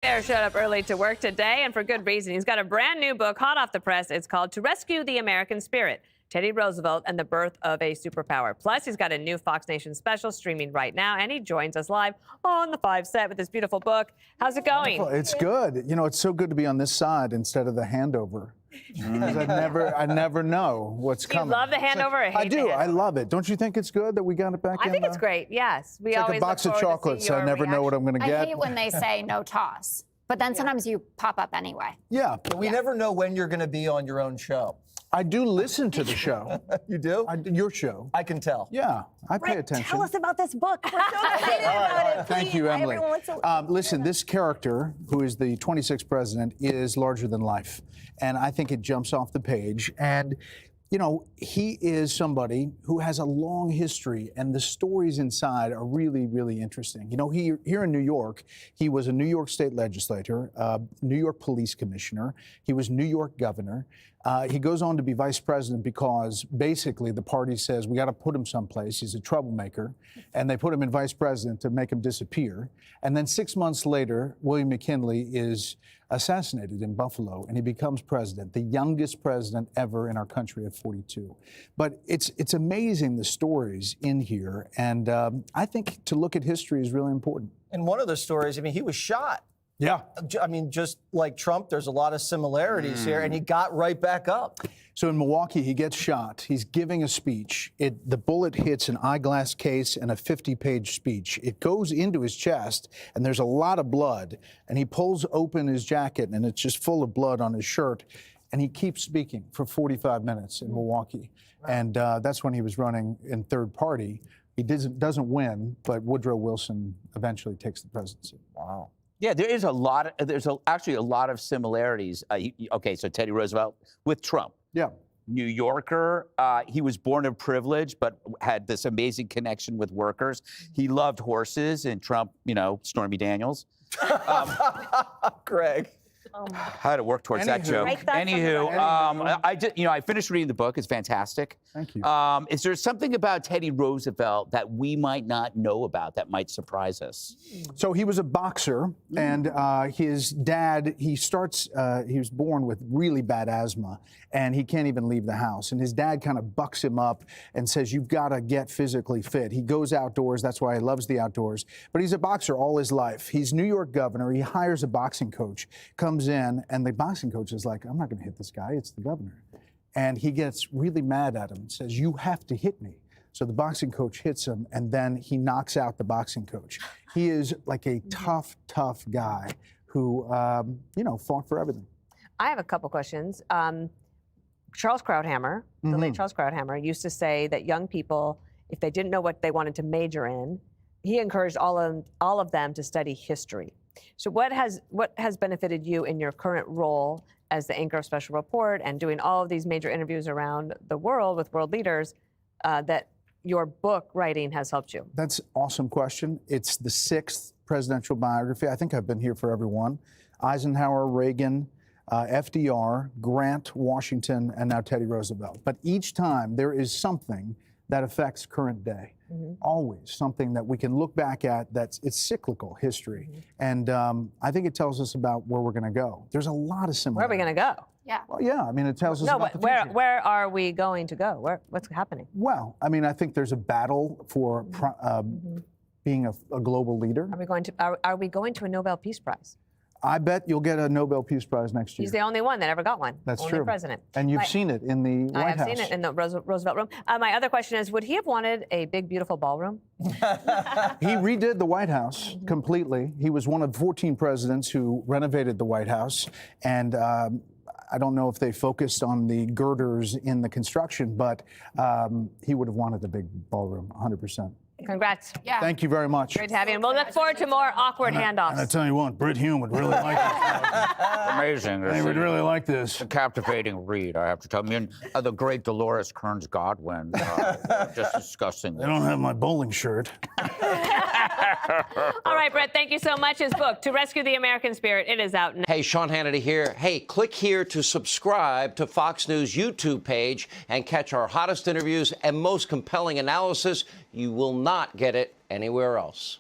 Baier showed up early to work today, and for good reason. He's got a brand new book hot off the press. It's called To Rescue the American Spirit, Teddy Roosevelt and the Birth of a Superpower. Plus, he's got a new Fox Nation special streaming right now, and he joins us live on the 5 set with this beautiful book. How's it going? It's good. You know, it's so good to be on this side instead of the handover. Because I never know what's coming. You love the handover? Or hate I do. the handover? I love it. Don't you think it's good that we got it back in? I think it's great, yes. We it's like always a box look of forward to chocolates. see I your never know what I'm going to get. I hate when they say no toss, but then sometimes you pop up anyway. Yeah. We never know when you're going to be on your own show. I do listen to the show. You do? Your show. I can tell. Yeah, I pay attention. Tell us about this book. We're so excited about it. Thank you, Emily. Listen, this character, who is the 26th president, is larger than life. And I think it jumps off the page. And, you know, he is somebody who has a long history, and the stories inside are really, really interesting. You know, here in New York, he was a New York state legislator, New York police commissioner. He was New York governor. He goes on to be vice president because basically the party says we got to put him someplace. He's a troublemaker. And they put him in vice president to make him disappear. And then 6 months later, William McKinley is assassinated in Buffalo, and he becomes president, the youngest president ever in our country at 42. But it's amazing, the stories in here. And I think to look at history is really important. And one of the stories, I mean, he was shot. Yeah. I mean, just like Trump, there's a lot of similarities here, and he got right back up. So in Milwaukee, he gets shot. He's giving a speech. The bullet hits an eyeglass case and a 50-page speech. It goes into his chest, and there's a lot of blood. And he pulls open his jacket, and it's just full of blood on his shirt. And he keeps speaking for 45 minutes in Milwaukee. And that's when he was running in third party. He doesn't win, but Woodrow Wilson eventually takes the presidency. Wow. Yeah, there's actually a lot of similarities. Okay, so Teddy Roosevelt with Trump. Yeah. New Yorker. He was born of privilege, but had this amazing connection with workers. He loved horses, and Trump, you know, Stormy Daniels. Greg. How to work towards that joke. Anywho, I finished reading the book. It's fantastic. Thank you. Is there something about Teddy Roosevelt that we might not know about that might surprise us? So he was a boxer, and his dad, he was born with really bad asthma, and he can't even leave the house. And his dad kind of bucks him up and says, you've got to get physically fit. He goes outdoors. That's why he loves the outdoors. But he's a boxer all his life. He's New York governor. He hires a boxing coach, comes in, and the boxing coach is like, I'm not going to hit this guy. It's the governor. And he gets really mad at him and says, you have to hit me. So the boxing coach hits him, and then he knocks out the boxing coach. He is like a tough, tough guy who, fought for everything. I have a couple questions. Charles Krauthammer, the late Charles Krauthammer, used to say that young people, if they didn't know what they wanted to major in, he encouraged all of them to study history. So what has benefited you in your current role as the anchor of Special Report and doing all of these major interviews around the world with world leaders that your book writing has helped you? That's an awesome question. It's the 6th presidential biography. I think I've been here for every one. Eisenhower, Reagan, FDR, Grant, Washington, and now Teddy Roosevelt. But each time there is something that affects current day. Always something that we can look back at it's cyclical history. And I think it tells us about where we're going to go. There's a lot of similarities. Where are we going to go? Yeah. Well, yeah, I mean, it tells us about the future. Where are we going to go? What's happening? Well, I mean, I think there's a battle for being a global leader. Are we going to a Nobel Peace Prize? I bet you'll get a Nobel Peace Prize next year. He's the only one that ever got one. That's only true. President. And you've seen it in the White House. I have seen it in the Roosevelt room. My other question is, would he have wanted a big, beautiful ballroom? He redid the White House completely. He was one of 14 presidents who renovated the White House. And I don't know if they focused on the girders in the construction, but he would have wanted the big ballroom, 100%. Congrats. Yeah. Thank you very much. Great to have you. And we'll look forward to more awkward handoffs. And I tell you what, Brit Hume would really like this. Amazing. They would really like this. A captivating read, I have to tell you. I mean, the great Dolores Kearns Godwin, just discussing. They don't have my bowling shirt. All right, Bret, thank you so much. His book, To Rescue the American Spirit, it is out now. Hey, Sean Hannity here. Hey, click here to subscribe to Fox News YouTube page and catch our hottest interviews and most compelling analysis. You will not get it anywhere else.